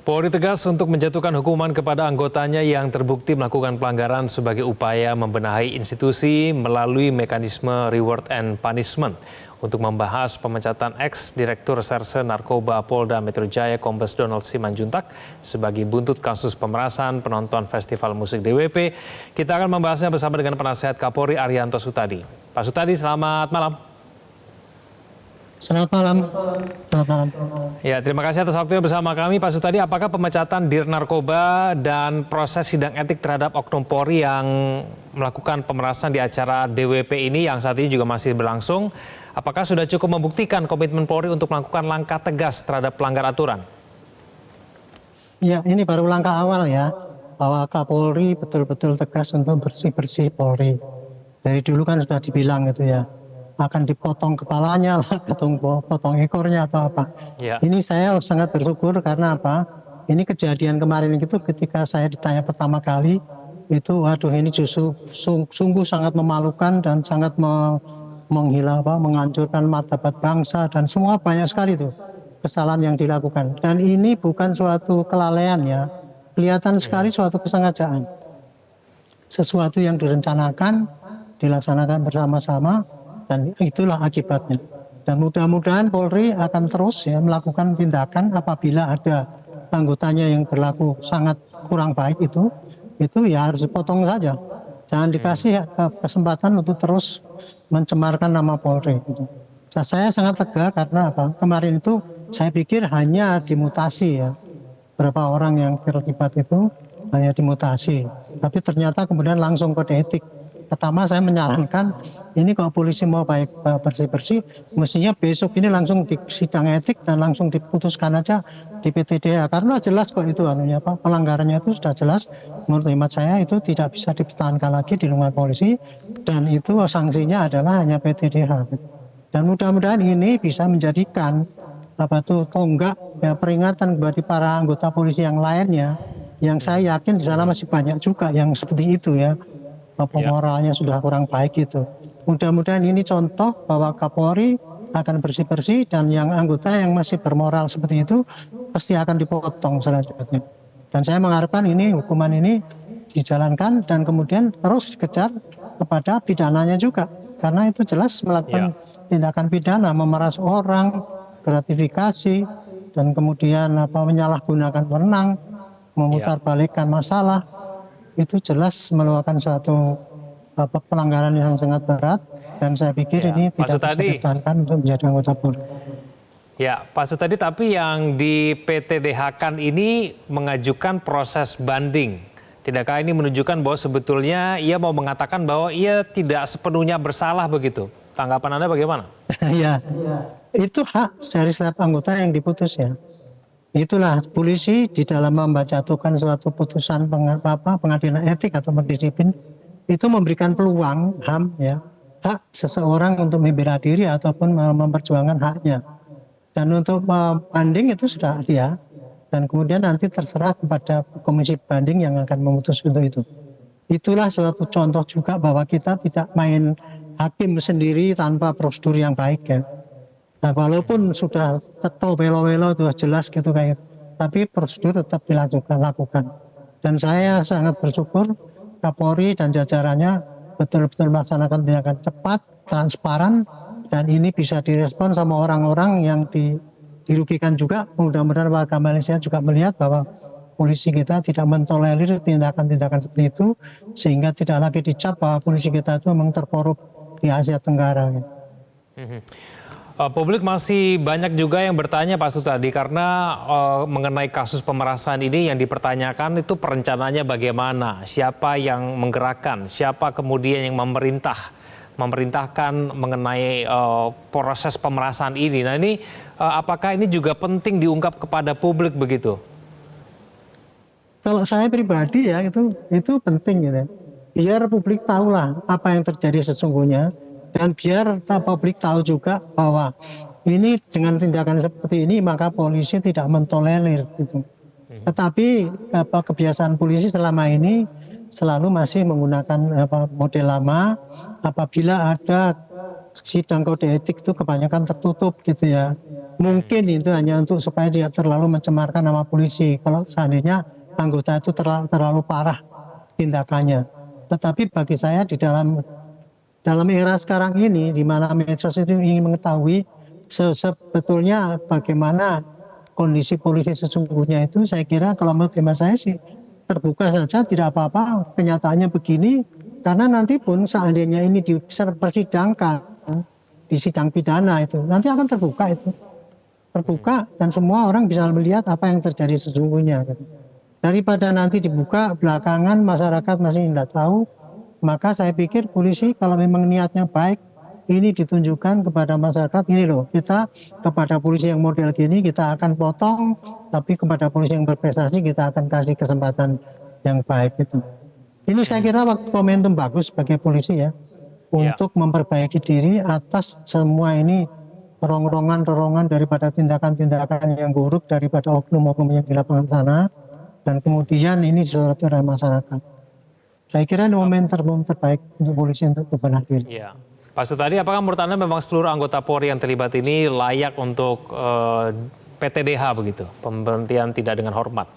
Polri tegas untuk menjatuhkan hukuman kepada anggotanya yang terbukti melakukan pelanggaran sebagai upaya membenahi institusi melalui mekanisme reward and punishment. Untuk membahas pemecatan ex-direktur Serse Narkoba Polda Metro Jaya Kombes Donald Simanjuntak sebagai buntut kasus pemerasan penonton Festival Musik DWP, kita akan membahasnya bersama dengan Penasihat Kapolri Arianto Sutadi. Pak Sutadi, selamat malam. Selamat malam. Selamat malam. Ya, terima kasih atas waktunya bersama kami, Pak Sutadi. Apakah pemecatan Dir Narkoba dan proses sidang etik terhadap oknum Polri yang melakukan pemerasan di acara DWP ini yang saat ini juga masih berlangsung, apakah sudah cukup membuktikan komitmen Polri untuk melakukan langkah tegas terhadap pelanggar aturan? Ya, ini baru langkah awal ya, bahwa Kapolri betul-betul tegas untuk bersih-bersih Polri. Dari dulu kan sudah dibilang gitu ya, akan dipotong kepalanya lah, potong ekornya atau apa. Ya. Ini saya sangat bersyukur karena apa? Ini kejadian kemarin itu ketika saya ditanya pertama kali, itu waduh ini justru sungguh sangat memalukan dan sangat menghancurkan martabat bangsa dan semua banyak sekali tuh kesalahan yang dilakukan. Dan ini bukan suatu kelalaian ya, kelihatan sekali suatu kesengajaan. Sesuatu yang direncanakan, dilaksanakan bersama-sama, dan itulah akibatnya. Dan mudah-mudahan Polri akan terus ya melakukan tindakan apabila ada anggotanya yang berlaku sangat kurang baik itu ya harus dipotong saja. Jangan dikasih kesempatan untuk terus mencemarkan nama Polri. Gitu. Nah, saya sangat tegas karena apa? Kemarin itu saya pikir hanya dimutasi ya. Berapa orang yang terlibat itu hanya dimutasi. Tapi ternyata kemudian langsung kode etik. Pertama saya menyarankan ini kalau polisi mau baik bersih-bersih, mestinya besok ini langsung di sidang etik dan langsung diputuskan aja di PTDH karena jelas kok itu pelanggarannya itu sudah jelas. Menurut hemat saya itu tidak bisa dipertahankan lagi di lingkungan polisi dan itu sanksinya adalah hanya PTDH. Dan mudah-mudahan ini bisa menjadikan tonggak ya, peringatan bagi para anggota polisi yang lainnya yang saya yakin di sana masih banyak juga yang seperti itu ya. Moralnya sudah kurang baik itu. Mudah-mudahan ini contoh bahwa Kapolri akan bersih-bersih dan yang anggota yang masih bermoral seperti itu pasti akan dipotong selanjutnya. Dan saya mengharapkan ini hukuman ini dijalankan dan kemudian terus dikejar kepada pidananya juga. Karena itu jelas melakukan tindakan pidana, memeras orang, gratifikasi, dan kemudian menyalahgunakan wewenang, memutarbalikkan masalah. Itu jelas merupakan suatu pelanggaran yang sangat berat dan saya pikir ini tidak bisa dipertahankan untuk menjadi anggota Polri. Ya, Pak Sutadi, tapi yang di PTDH-kan ini mengajukan proses banding. Tidakkah ini menunjukkan bahwa sebetulnya ia mau mengatakan bahwa ia tidak sepenuhnya bersalah begitu? Tanggapan Anda bagaimana? Ya, itu hak dari setiap anggota yang diputus ya. Itulah polisi di dalam menjatuhkan suatu putusan pengadilan etik atau disiplin itu memberikan peluang HAM ya hak seseorang untuk membela diri ataupun memperjuangkan haknya. Dan untuk banding itu sudah ada dan kemudian nanti terserah kepada komisi banding yang akan memutus untuk itu. Itulah suatu contoh juga bahwa kita tidak main hakim sendiri tanpa prosedur yang baik ya. Nah, walaupun sudah welo-welo itu jelas gitu kayak, tapi prosedur tetap dilakukan. Dan saya sangat bersyukur Kapolri dan jajarannya betul-betul melaksanakan tindakan cepat, transparan, dan ini bisa direspon sama orang-orang yang dirugikan juga. Mudah-mudahan warga Malaysia juga melihat bahwa polisi kita tidak mentolerir tindakan-tindakan seperti itu, sehingga tidak lagi dicap bahwa polisi kita itu memang terkorup di Asia Tenggara. Publik masih banyak juga yang bertanya Pak Sutadi karena mengenai kasus pemerasan ini yang dipertanyakan itu perencanaannya bagaimana, siapa yang menggerakkan, siapa kemudian yang memerintahkan mengenai proses pemerasan ini. Nah ini apakah ini juga penting diungkap kepada publik begitu? Kalau saya pribadi ya itu penting gitu. Biar publik tahulah apa yang terjadi sesungguhnya. Dan biar publik tahu juga bahwa ini dengan tindakan seperti ini maka polisi tidak mentolerir gitu. Tetapi kebiasaan polisi selama ini selalu masih menggunakan model lama. Apabila ada sidang kode etik itu kebanyakan tertutup gitu ya. Mungkin itu hanya untuk supaya tidak terlalu mencemarkan nama polisi. Kalau seandainya anggota itu terlalu parah tindakannya. Tetapi bagi saya di dalam era sekarang ini, di mana medsos itu ingin mengetahui sebetulnya bagaimana kondisi polisi sesungguhnya itu, saya kira kalau menurut hemat saya sih terbuka saja, tidak apa-apa. Kenyataannya begini, karena nanti pun seandainya ini dipersidangkan di sidang pidana itu, nanti akan terbuka itu. Terbuka dan semua orang bisa melihat apa yang terjadi sesungguhnya. Daripada nanti dibuka belakangan masyarakat masih tidak tahu, maka saya pikir polisi kalau memang niatnya baik, ini ditunjukkan kepada masyarakat, ini loh, kita kepada polisi yang model gini kita akan potong, tapi kepada polisi yang berprestasi kita akan kasih kesempatan yang baik itu. Ini saya kira waktu momentum bagus bagi polisi ya, untuk memperbaiki diri atas semua ini rongan daripada tindakan-tindakan yang buruk daripada oknum-oknum yang di lapangan sana, dan kemudian ini disoroti oleh masyarakat. Saya kira ini momentum terbaik untuk polisi untuk berbenah diri. Ya. Pak Sutadi, apakah menurut Anda memang seluruh anggota Polri yang terlibat ini layak untuk PTDH begitu, pemberhentian tidak dengan hormat?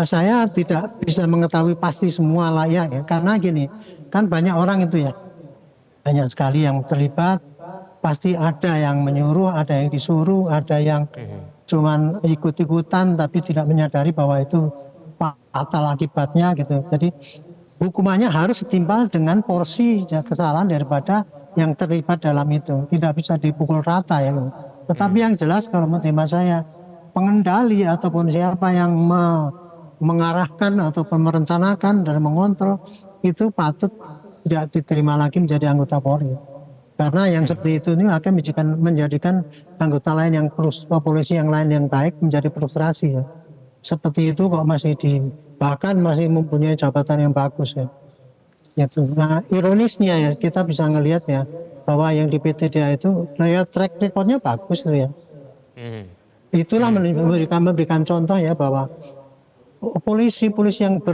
Saya tidak bisa mengetahui pasti semua layak ya, karena gini, kan banyak orang itu ya, banyak sekali yang terlibat, pasti ada yang menyuruh, ada yang disuruh, ada yang cuman ikut-ikutan tapi tidak menyadari bahwa itu fatal akibatnya gitu. Jadi hukumannya harus setimpal dengan porsi kesalahan daripada yang terlibat dalam itu. Tidak bisa dipukul rata ya. Tetapi yang jelas kalau menurut hemat saya, pengendali ataupun siapa yang mengarahkan ataupun merencanakan dan mengontrol itu patut tidak diterima lagi menjadi anggota Polri. Karena yang seperti itu ini akan menjadikan anggota lain yang polisi yang lain yang baik menjadi frustrasi ya. Seperti itu kok bahkan masih mempunyai jabatan yang bagus ya. Gitu. Nah ironisnya ya kita bisa ngelihat ya bahwa yang di PTDA itu track recordnya bagus tuh ya. Itulah memberikan contoh ya bahwa polisi yang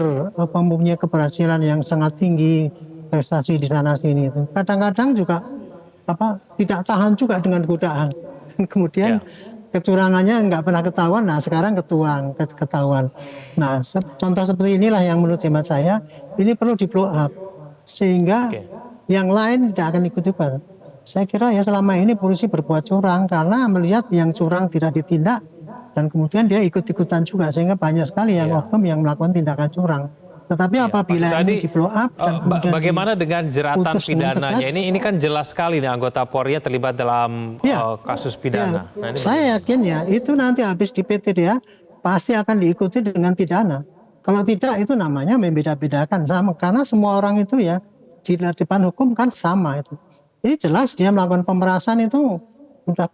mempunyai keberhasilan yang sangat tinggi, prestasi di sana sini itu kadang-kadang juga tidak tahan juga dengan godaan. Kemudian kecurangannya nggak pernah ketahuan, nah sekarang ketahuan. Nah contoh seperti inilah yang menurut hemat saya ini perlu di blow up sehingga yang lain tidak akan ikut-ikutan. Saya kira ya selama ini polisi berbuat curang karena melihat yang curang tidak ditindak dan kemudian dia ikut-ikutan juga sehingga banyak sekali yang oknum yang melakukan tindakan curang. Tetapi apabila ini di blow up dan kemudian bagaimana dengan jeratan pidananya? Ini kan jelas sekali nih anggota Polri terlibat dalam kasus pidana. Nah, saya yakin ya itu nanti habis di PTDA pasti akan diikuti dengan pidana. Kalau tidak itu namanya membeda-bedakan sama karena semua orang itu ya di depan hukum kan sama itu. Ini jelas dia melakukan pemerasan itu untuk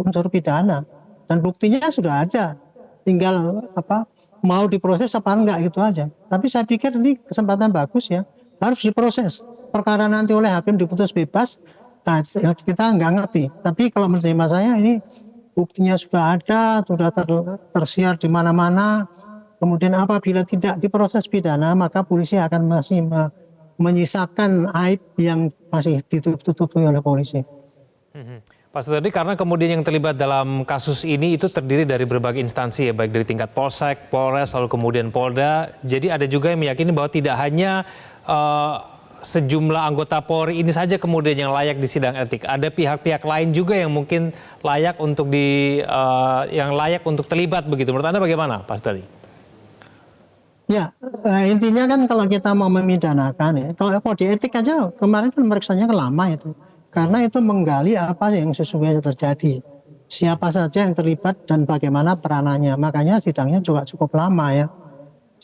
unsur pidana dan buktinya sudah ada. Tinggal mau diproses apa enggak gitu aja. Tapi saya pikir ini kesempatan bagus ya, harus diproses. Perkara nanti oleh hakim diputus bebas, nah, kita nggak ngerti. Tapi kalau menurut hemat saya ini buktinya sudah ada, sudah tersiar di mana-mana. Kemudian apabila tidak diproses pidana, maka polisi akan masih menyisakan aib yang masih ditutupi oleh polisi. Pak Sutadi, karena kemudian yang terlibat dalam kasus ini itu terdiri dari berbagai instansi ya, baik dari tingkat Polsek, Polres, lalu kemudian Polda. Jadi ada juga yang meyakini bahwa tidak hanya sejumlah anggota Polri ini saja kemudian yang layak di sidang etik. Ada pihak-pihak lain juga yang mungkin layak untuk terlibat begitu. Menurut Anda bagaimana, Pak Sutadi? Ya, intinya kan kalau kita mau memidanakan ya, kalau kode etik aja kemarin kan periksanya lama itu. Karena itu menggali apa yang sesungguhnya terjadi. Siapa saja yang terlibat dan bagaimana peranannya. Makanya sidangnya juga cukup lama ya.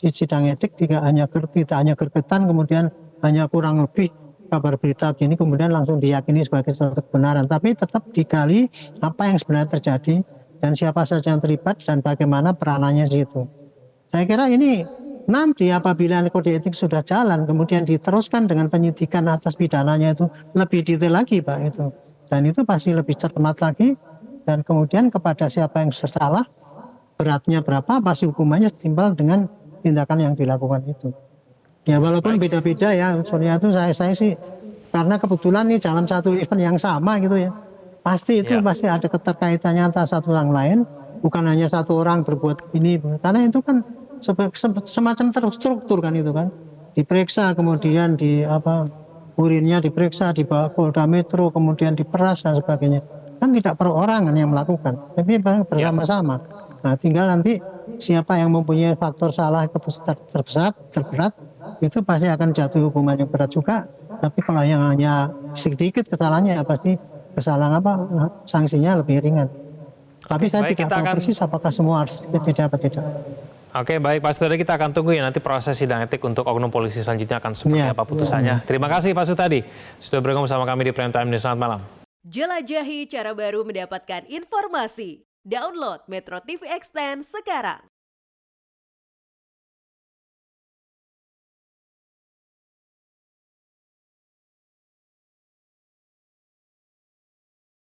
Sidang etik tidak hanya gergetan, kemudian hanya kurang lebih kabar berita gini, kemudian langsung diyakini sebagai suatu kebenaran. Tapi tetap digali apa yang sebenarnya terjadi dan siapa saja yang terlibat dan bagaimana peranannya di situ. Saya kira ini nanti apabila kode etik sudah jalan, kemudian diteruskan dengan penyidikan atas pidananya itu lebih detail lagi Pak itu. Dan itu pasti lebih cermat lagi dan kemudian kepada siapa yang salah, beratnya berapa, pasti hukumannya setimpal dengan tindakan yang dilakukan itu. Ya walaupun beda-beda ya unsurnya itu saya sih karena kebetulan nih dalam satu event yang sama gitu ya. Pasti itu Ya. pasti ada keterkaitannya antara satu sama lain, bukan hanya satu orang berbuat ini, karena itu kan semacam terstruktur kan itu kan. Diperiksa kemudian urinnya diperiksa, dibawa ke Polda Metro, kemudian diperas dan sebagainya. Kan tidak perorangan yang melakukan, tapi bersama-sama. Nah, tinggal nanti siapa yang mempunyai faktor salah terberat, itu pasti akan jatuh hukuman yang berat juga. Tapi kalau yang hanya sedikit kesalahannya, pasti kesalahan sanksinya lebih ringan. Tapi saya baik, tidak kita tahu akan- persis apakah semua harus tidak atau tidak. Oke, baik Pak Sutadi, kita akan tunggu ya nanti proses sidang etik untuk oknum polisi selanjutnya akan seperti Iya. apa putusannya. Terima kasih Pak Sutadi sudah bergabung sama kami di Prime Time News. Selamat malam. Jelajahi cara baru mendapatkan informasi. Download Metro TV Extend sekarang.